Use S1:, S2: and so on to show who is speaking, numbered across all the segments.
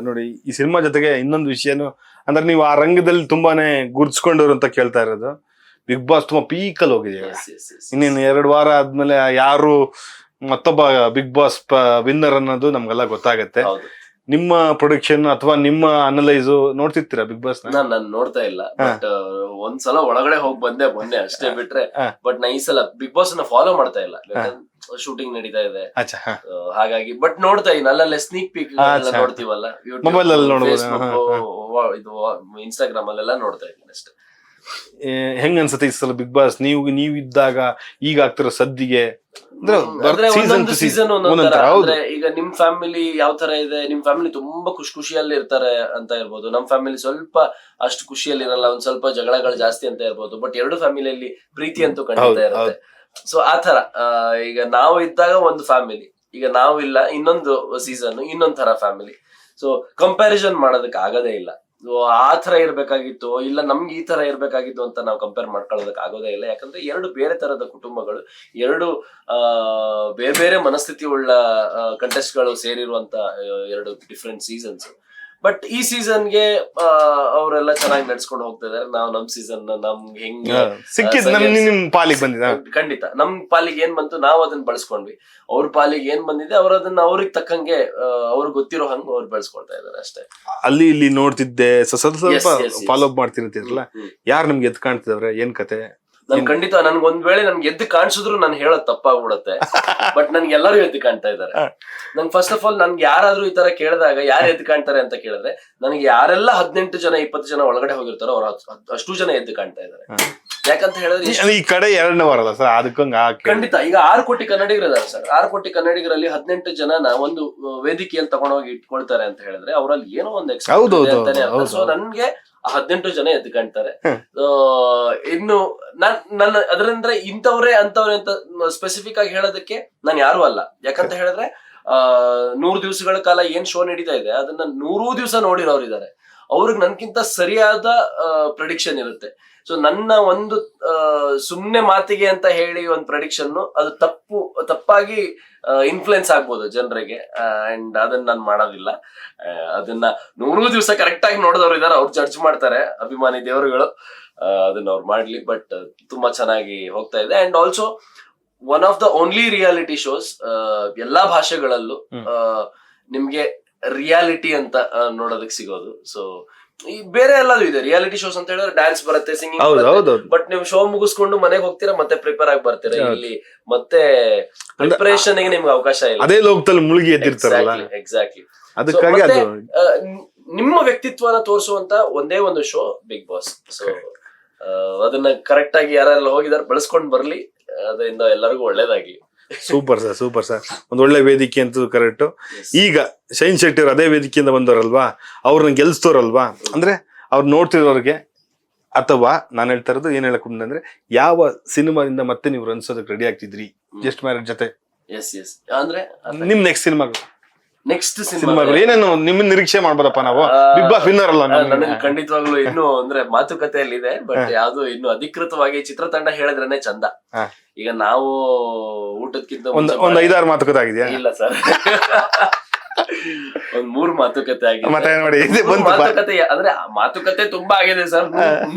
S1: ನೋಡಿ ಈ ಸಿನಿಮಾ ಜೊತೆಗೆ ಇನ್ನೊಂದು ವಿಷಯನು ಅಂದ್ರೆ ನೀವು ಆ ರಂಗದಲ್ಲಿ ತುಂಬಾನೇ ಗುರ್ಸ್ಕೊಂಡವ್ರು ಅಂತ ಕೇಳ್ತಾ ಇರೋದು. ಬಿಗ್ ಬಾಸ್ ತುಂಬಾ ಪೀಕಲ್ಲಿ ಹೋಗಿದೆ. ಇನ್ನೇನು 2 ವಾರ ಆದ್ಮೇಲೆ ಯಾರು ಮತ್ತೊಬ್ಬ ಬಿಗ್ ಬಾಸ್ ವಿನ್ನರ್ ಅನ್ನೋದು ನಮ್ಗೆಲ್ಲ ಗೊತ್ತಾಗತ್ತೆ. ನಿಮ್ಮ ಪ್ರೊಡಿಕ್ಷನ್ ಅಥವಾ ನಿಮ್ಮ ಅನಲೈಸ್ ನೋಡ್ತಿರ್ತೀರಾ ಬಿಗ್ ಬಾಸ್?
S2: ನಾನು ನೋಡ್ತಾ ಇಲ್ಲ, ಬಟ್ ಒಂದ್ಸಲ ಒಳಗಡೆ ಹೋಗಿ ಬಂದೆ ಮೊನ್ನೆ ಅಷ್ಟೇ ಬಿಟ್ರೆ. ಬಟ್ ನಾ ಈ ಸಲ ಬಿಗ್ ಬಾಸ್ ನ ಫಾಲೋ ಮಾಡ್ತಾ ಇಲ್ಲ, ಶೂಟಿಂಗ್ ನಡೀತಾ ಇದೆ ಹಾಗಾಗಿ. ಬಟ್ ನೋಡ್ತಾ ಇದ್ದೀನಿ, ಅಲ್ಲಲ್ಲೇ ಸ್ನೀಕ್ ಪೀಕ್ ನೋಡ್ತೀವಲ್ಲ
S1: ಮೊಬೈಲ್ ಅಲ್ಲಿ,
S2: ಇದು ಇನ್ಸ್ಟಾಗ್ರಾಮ್ ಅಲ್ಲೆಲ್ಲ ನೋಡ್ತಾ ಇದ್ದೀನಿ ಅಷ್ಟೇ.
S1: ಹೆಂಗ್ ಅನ್ಸುತ್ತೆ ಈ ಸಲ ಬಿಗ್ ಬಾಸ್ ನೀವಿದ್ದಾಗ ಈಗ ಆಗ್ತಿರೋ ಸದ್ದಿಗೆ?
S2: ಸೀಸನ್ ಈಗ ನಿಮ್ ಫ್ಯಾಮಿಲಿ ಯಾವ ತರ ಇದೆ, ನಿಮ್ ಫ್ಯಾಮಿಲಿ ತುಂಬಾ ಖುಷಿಯಲ್ಲಿ ಇರ್ತಾರೆ ಅಂತ ಇರ್ಬೋದು, ನಮ್ ಫ್ಯಾಮಿಲಿ ಸ್ವಲ್ಪ ಅಷ್ಟು ಖುಷಿಯಲ್ಲಿ ಇರಲ್ಲ, ಒಂದ್ ಸ್ವಲ್ಪ ಜಗಳಗಳು ಜಾಸ್ತಿ ಅಂತ ಇರ್ಬೋದು. ಬಟ್ ಎರಡು ಫ್ಯಾಮಿಲಿಯಲ್ಲಿ ಪ್ರೀತಿ ಅಂತೂ ಖಂಡಿತ ಇರುತ್ತೆ. ಸೊ ಆ ತರ ಈಗ ನಾವು ಇದ್ದಾಗ ಒಂದು ಫ್ಯಾಮಿಲಿ, ಈಗ ನಾವು ಇಲ್ಲ ಇನ್ನೊಂದು ಸೀಸನ್ ಇನ್ನೊಂದ್ ತರ ಫ್ಯಾಮಿಲಿ. ಸೊ ಕಂಪ್ಯಾರಿಸನ್ ಮಾಡೋದಕ್ಕೆ ಆಗದೇ ಇಲ್ಲ. ಆ ತರ ಇರ್ಬೇಕಾಗಿತ್ತು, ಇಲ್ಲ ನಮ್ಗೆ ಈ ತರ ಇರ್ಬೇಕಾಗಿತ್ತು ಅಂತ ನಾವು ಕಂಪೇರ್ ಮಾಡ್ಕೊಳ್ಳೋದಕ್ಕೆ ಆಗೋದೇ ಇಲ್ಲ. ಯಾಕಂದ್ರೆ ಎರಡು ಬೇರೆ ತರದ ಕುಟುಂಬಗಳು, ಎರಡು ಬೇರೆ ಬೇರೆ ಮನಸ್ಥಿತಿ ಉಳ್ಳ ಕಂಟೆಸ್ಟ್ಗಳು ಸೇರಿರುವಂತ ಎರಡು ಡಿಫ್ರೆಂಟ್ ಸೀಸನ್ಸ್. ಬಟ್ ಈ ಸೀಸನ್ಗೆ ಅವರೆಲ್ಲ ಚೆನ್ನಾಗಿ ನಡ್ಸ್ಕೊಂಡು ಹೋಗ್ತಾ ಇದಾರೆ. ನಾವು ನಮ್ ಸೀಸನ್ ನಮ್ಗೆ ಹೆಂಗೆ ಖಂಡಿತ ನಮ್ ಪಾಲಿಗೆ ಏನ್ ಬಂತು ನಾವು ಅದನ್ನ ಬಳಸ್ಕೊಂಡ್ವಿ. ಅವ್ರ ಪಾಲಿಗೆ ಏನ್ ಬಂದಿದೆ ಅವ್ರ ಅದನ್ನ ಅವ್ರಿಗೆ ತಕ್ಕಂಗೆ ಅವ್ರಿಗೆ ಗೊತ್ತಿರೋ ಹಂಗ ಅವ್ರು ಬೆಳೆಸ್ಕೊಳ್ತಾ ಇದಾರೆ ಅಷ್ಟೇ.
S1: ಅಲ್ಲಿ ಇಲ್ಲಿ ನೋಡ್ತಿದ್ದೆ, ಸ್ವಲ್ಪ ಫಾಲೋ ಅಪ್ ಮಾಡ್ತಿರ್ತಿರಲ್ಲ, ಯಾರು ನಿಮ್ಗೆ ಎದ್ದು ಕಾಣ್ತಿದವ್ರೆ, ಏನ್ ಕತೆ?
S2: ನನ್ ಖಂಡಿತ ನನ್ಗೆ ಒಂದ್ ವೇಳೆ ನನ್ಗೆ ಎದ್ದು ಕಾಣಿಸಿದ್ರು ನಾನು ಹೇಳೋದ್ ತಪ್ಪಾಗ್ಬಿಡತ್ತೆ. ಬಟ್ ನನ್ಗೆ ಎಲ್ಲರೂ ಎದ್ದು ಕಾಣ್ತಾ ಇದಾರೆ. ನನ್ ಫಸ್ಟ್ ಆಫ್ ಆಲ್ ನನ್ಗೆ ಯಾರಾದ್ರೂ ಈ ತರ ಕೇಳಿದಾಗ ಯಾರು ಎದ್ದು ಕಾಣ್ತಾರೆ ಅಂತ ಕೇಳಿದ್ರೆ, ನನಗೆ ಯಾರೆಲ್ಲ 18 ಜನ 20 ಜನ ಒಳಗಡೆ ಹೋಗಿರ್ತಾರೋ ಅವ್ರ ಅಷ್ಟು ಜನ ಎದ್ದು ಕಾಣ್ತಾ ಇದಾರೆ. ಯಾಕಂತ ಹೇಳಿದ್ರೆ
S1: ಈ ಕಡೆ 2ನೇ ವಾರಲ್ಲ ಸರ್, ಅದಕ್ಕಂಗ
S2: ಖಂಡಿತ ಈಗ 6 ಕೋಟಿ ಕನ್ನಡಿಗರು ಇದಾರೆ ಸರ್. 6 ಕೋಟಿ ಕನ್ನಡಿಗರಲ್ಲಿ 18 ಜನನ ಒಂದು ವೇದಿಕೆಯಲ್ಲಿ ತಗೊಂಡೋಗಿ ಇಟ್ಕೊಳ್ತಾರೆ ಅಂತ ಹೇಳಿದ್ರೆ ಅವರಲ್ಲಿ ಏನೋ ಒಂದು ಎಕ್ಸ್ಪೀರಿಯನ್ಸ್. ಸೊ ನನ್ಗೆ 18 ಜನ ಎದ್ದು ಕಾಣ್ತಾರೆ. ಇನ್ನು ನನ್ನ ಅದರಿಂದ ಇಂಥವ್ರೆ ಅಂತವ್ರೆ ಅಂತ ಸ್ಪೆಸಿಫಿಕ್ ಆಗಿ ಹೇಳೋದಕ್ಕೆ ನಾನು ಯಾರು ಅಲ್ಲ. ಯಾಕಂತ ಹೇಳಿದ್ರೆ 100 ದಿವಸಗಳ ಕಾಲ ಏನ್ ಶೋ ನಡೀತಾ ಇದೆ ಅದನ್ನ 100 ದಿವಸ ನೋಡಿರೋರು ಇದಾರೆ. ಅವ್ರಿಗೆ ನನ್ಕಿಂತ ಸರಿಯಾದ ಪ್ರೆಡಿಕ್ಷನ್ ಇರುತ್ತೆ. ಸೊ ನನ್ನ ಒಂದು ಸುಮ್ನೆ ಮಾತಿಗೆ ಅಂತ ಹೇಳಿ ಒಂದು ಪ್ರೆಡಿಕ್ಷನ್ ಅದು ತಪ್ಪಾಗಿ ಇನ್ಫ್ಲುಯೆನ್ಸ್ ಆಗ್ಬೋದು ಜನರಿಗೆ. ಅಂಡ್ ಅದನ್ನ ನಾನು ಮಾಡೋದಿಲ್ಲ. ಅದನ್ನ 100 ದಿವಸ ಕರೆಕ್ಟ್ ಆಗಿ ನೋಡಿದವ್ರು ಇದಾರೆ, ಅವ್ರು ಜಡ್ಜ್ ಮಾಡ್ತಾರೆ, ಅಭಿಮಾನಿ ದೇವರುಗಳು, ಅದನ್ನ ಅವ್ರು ಮಾಡ್ಲಿ. ಬಟ್ ತುಂಬಾ ಚೆನ್ನಾಗಿ ಹೋಗ್ತಾ ಇದೆ. And also one of the only reality shows ಎಲ್ಲಾ ಭಾಷೆಗಳಲ್ಲೂ ನಿಮ್ಗೆ ರಿಯಾಲಿಟಿ ಅಂತ ನೋಡೋದಕ್ಕೆ ಸಿಗೋದು. ಸೊ ಈ ಬೇರೆ ಎಲ್ಲದೂ ಇದೆ ರಿಯಾಲಿಟಿ ಶೋಸ್ ಅಂತ ಹೇಳಿದ್ರೆ, ಡ್ಯಾನ್ಸ್ ಬರುತ್ತೆ, ಸಿಂಗಿಂಗ್. ಬಟ್ ನೀವು ಶೋ ಮುಗಿಸ್ಕೊಂಡು ಮನೆಗೆ ಹೋಗ್ತೀರಾ, ಮತ್ತೆ ಪ್ರಿಪೇರ್ ಆಗಿ ಬರ್ತೀರಾ. ಇಲ್ಲಿ ಮತ್ತೆ ಪ್ರಿಪರೇಷನ್ ಗೆ ನಿಮ್ಗೆ ಅವಕಾಶ ಇಲ್ಲ,
S1: ಅದೇ ಲೋಕದಲ್ಲಿ ಮುಳುಗಿ ಎದ್ದಿರ್ತಾರಲ್ಲ.
S2: ಎಕ್ಸಾಕ್ಟ್ಲಿ. ನಿಮ್ಮ ವ್ಯಕ್ತಿತ್ವನ ತೋರಿಸುವಂತ ಒಂದೇ ಒಂದು ಶೋ ಬಿಗ್ ಬಾಸ್. ಸೊ ಅದನ್ನ ಕರೆಕ್ಟ್ ಆಗಿ ಯಾರೆಲ್ಲ ಹೋಗಿದಾರೆ ಬಳಸ್ಕೊಂಡ್ ಬರ್ಲಿ, ಅದರಿಂದ ಎಲ್ಲರಿಗೂ ಒಳ್ಳೇದಾಗ್ಲಿ.
S1: Super sir, super sir. ಒಂದ್ ಒಳ್ಳೆ ವೇದಿಕೆ ಅಂತ ಕರೆಕ್ಟ್. ಈಗ ಶೈನ್ ಶೆಟ್ಟಿ ಅವ್ರು ಅದೇ ವೇದಿಕೆಯಿಂದ ಬಂದವರಲ್ವಾ, ಅವ್ರನ್ನ ಗೆಲ್ಸ್ತವ್ರಲ್ವಾ, ಅಂದ್ರೆ ಅವ್ರು ನೋಡ್ತಿರೋರ್ಗೆ, ಅಥವಾ ನಾನು ಹೇಳ್ತಾ ಇರೋದು ಏನ್ ಹೇಳಕ್ ಅಂದ್ರೆ, ಯಾವ ಸಿನಿಮಾದಿಂದ ಮತ್ತೆ ನೀವು ಅನ್ಸೋದಕ್ಕೆ ರೆಡಿ ಆಗ್ತಿದ್ರಿ ಜಸ್ಟ್ ಮ್ಯಾರೇಜ್ ಜೊತೆ?
S2: ಅಂದ್ರೆ
S1: ನಿಮ್ ನೆಕ್ಸ್ಟ್ ಸಿನಿಮಾಗಳು
S2: ಸಿನಿಮಾಗಳು
S1: ಏನೇನು ನಿಮ್ಮ ನಿರೀಕ್ಷೆ ಮಾಡ್ಬೋದಪ್ಪ ನಾವು? ಬಿಗ್ ಬಾಸ್ ವಿನ್ನರ್ ಅಲ್ಲ,
S2: ನನಗೆ ಖಂಡಿತವಾಗ್ಲೂ ಇನ್ನು ಅಂದ್ರೆ ಮಾತುಕತೆಯಲ್ಲಿ ಇದೆ. ಬಟ್ ಯಾವ್ದು ಇನ್ನು ಅಧಿಕೃತವಾಗಿ ಚಿತ್ರತಂಡ ಹೇಳಿದ್ರೇನೆ ಚಂದ. ಈಗ ನಾವು ಊಟಕ್ಕಿಂತ
S1: ಒಂದ್ 5-6 ಮಾತುಕತೆ ಆಗಿದೆಯಾ?
S2: ಇಲ್ಲ ಸರ್, ಒಂದ್ 3 ಮಾತುಕತೆ ಆಗಿದೆ.
S1: ಮತ್ತೆ ನೋಡಿ
S2: ಮಾತುಕತೆ ಅಂದ್ರೆ ಮಾತುಕತೆ ತುಂಬಾ ಆಗಿದೆ ಸರ್,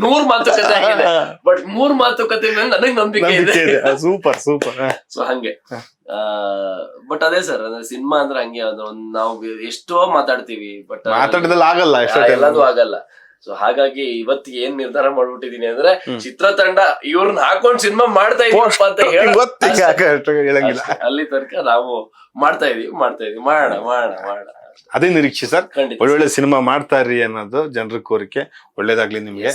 S2: 100 ಮಾತುಕತೆ ಆಗಿದೆ. ಬಟ್ 3 ಮಾತುಕತೆ ಮೇಲೆ ನನಗೆ ನಂಬಿಕೆ ಇದೆ.
S1: Super super.
S2: ಸೊ ಹಂಗೆ ಬಟ್ ಅದೇ ಸರ್, ಅಂದ್ರೆ ಸಿನಿಮಾ ಅಂದ್ರೆ ಹಂಗೆ, ನಾವು ಎಷ್ಟೋ ಮಾತಾಡ್ತೀವಿ, ಬಟ್
S1: ಮಾತಾಡಿದಲ್ಲಿ ಆಗಲ್ಲ,
S2: ಎಲ್ಲದೂ ಆಗಲ್ಲ. ಸೊ ಹಾಗಾಗಿ ಇವತ್ತಿಗೆ ಏನ್ ನಿರ್ಧಾರ ಮಾಡ್ಬಿಟ್ಟಿದೀನಿ ಅಂದ್ರೆ, ಚಿತ್ರತಂಡ ಇವ್ರನ್ನ ಹಾಕೊಂಡ್ ಸಿನಿಮಾ ಮಾಡ್ತಾ ಇದೀವಪ್ಪ ಅಂತ
S1: ಹೇಳಂಗಿಲ್ಲ.
S2: ಅಲ್ಲಿ ತನಕ ನಾವು ಮಾಡ್ತಾ ಇದೀವಿ ಮಾಡೋಣ.
S1: ಅದೇ ನಿರೀಕ್ಷೆ ಸರ್. ಒಳ್ಳೊಳ್ಳೆ ಸಿನಿಮಾ ಮಾಡ್ತಾ ಇರ್ರಿ ಅನ್ನೋದು ಜನರ ಕೋರಿಕೆ. ಒಳ್ಳೇದಾಗ್ಲಿ ನಿಮ್ಗೆ.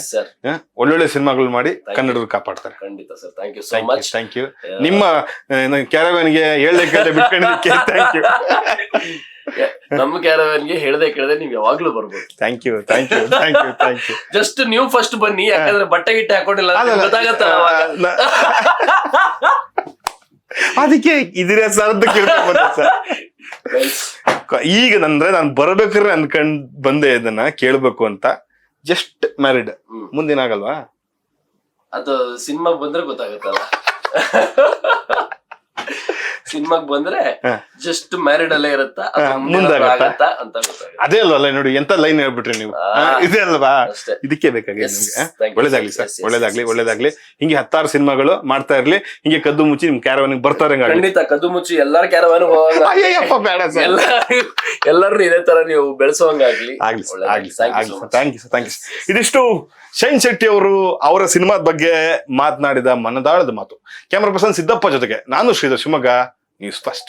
S1: ಒಳ್ಳೊಳ್ಳೆ ಸಿನಿಮಾಗಳು ಮಾಡಿ ಕನ್ನಡರು ಕಾಪಾಡ್ತಾರೆ.
S2: ಖಂಡಿತ sir, thank you so much.
S1: Thank you. ನಿಮ್ಮ ಕ್ಯಾರವ್ಯಾನ್ಗೆ ಹೇಳ್ದೆ ಬಿಟ್ಕೊಂಡಿದ್ದಕ್ಕೆ ಥ್ಯಾಂಕ್ ಯು.
S2: ನಮ್ಮ ಕ್ಯಾರವ್ಯಾನ್ಗೆ ಹೇಳ್ದೆ ಕೇಳದೆ ನೀವ್ ಯಾವಾಗ್ಲೂ ಬರ್ಬೋದು.
S1: Thank you.
S2: ಜಸ್ಟ್ ನೀವು ಫಸ್ಟ್ ಬನ್ನಿ, ಯಾಕಂದ್ರೆ ಬಟ್ಟೆ ಗಿಟ್ಟೆ ಹಾಕೊಂಡಿಲ್ಲ ಗೊತ್ತಾಗತ್ತಲ್ಲ.
S1: ಅದಕ್ಕೆ ಇದಿರ ಸರ್ ಅಂತ ಕೇಳ್ಕೊಂಡ್ ಸರ್. ಈಗ ಅಂದ್ರೆ ನಾನು ಬರ್ಬೇಕಾದ್ರೆ ಅನ್ಕೊಂಡ್ ಬಂದೆ ಇದನ್ನ ಕೇಳ್ಬೇಕು ಅಂತ. ಜಸ್ಟ್ ಮ್ಯಾರಿಡ್, ಮುಂದೇನಾಗಲ್ವಾ?
S2: ಅದು ಸಿನಿಮಾ ಬಂದ್ರೆ ಗೊತ್ತಾಗತ್ತಲ್ಲ. ಸಿನಿಮಾಗ್ ಬಂದ್ರೆ ಜಸ್ಟ್ ಮ್ಯಾರಿಡ್ ಅಲ್ಲೇ ಇರುತ್ತಾ
S1: ಮುಂದಾಗತ್ತಾ?
S2: ಆಗತ್ತಾ ಅಂತ ಗೊತ್ತಾಗುತ್ತೆ.
S1: ಅದೇ ಅಲ್ವಲ್ಲ ನೋಡಿ ಎಂತ ಲೈನ್ ಹೇಳ್ಬಿಟ್ರಿ ನೀವು. ಇದೆ ಅಲ್ವಾ,
S2: ಅಷ್ಟೇ.
S1: ಇದಕ್ಕೆ ಬೇಕಾಗಿ
S2: Yes,
S1: ನಿಮ್ಗೆ.
S2: thank you,
S1: ಒಳ್ಳೇದಾಗ್ಲಿ
S2: sir.
S1: ಸರ್,
S2: Yes, yes,
S1: ಒಳ್ಳೇದಾಗ್ಲಿ
S2: yes,
S1: ಒಳ್ಳೇದಾಗ್ಲಿ. ಹಿಂಗೆ 10 ಸಿನಿಮಾಗಳು ಮಾಡ್ತಾ ಇರ್ಲಿ, ಹಿಂಗೆ ಕದ್ದು ಮುಚ್ಚಿ ನಿಮ್ ಕ್ಯಾರವಾನಿಗೆ ಬರ್ತಾರೆ.
S2: ಖಂಡಿತ ಕದ್ದು ಮುಚ್ಚಿ ಎಲ್ಲಾರ ಕ್ಯಾರವಾನು ಹೋಗಂಗ
S1: ಅಯ್ಯಪ್ಪ ಬೇಡ ಸರ್.
S2: ಎಲ್ಲರೂ ಇದೇ ತರ ನೀವು ಬೆಳೆಸೋಂಗಾಗ್ಲಿ.
S1: ಆಗ್ಲಿ ಸರ್, ಆಗ್ಲಿ
S2: Thank you
S1: ಆಗ್ಲಿ
S2: so
S1: sir.
S2: much.
S1: Thank you. ಇದಿಷ್ಟು ಶೈನ್ ಶೆಟ್ಟಿ ಅವರು ಅವರ ಸಿನಿಮಾದ ಬಗ್ಗೆ ಮಾತನಾಡಿದ ಮನದಾಳದ ಮಾತು. ಕ್ಯಾಮರಾ ಪರ್ಸನ್ ಸಿದ್ದಪ್ಪ ಜೊತೆಗೆ ನಾನು ಶ್ರೀಧರ್ ಶಿವಮೊಗ್ಗ, ನ್ಯೂಸ್ ಫಸ್ಟ್.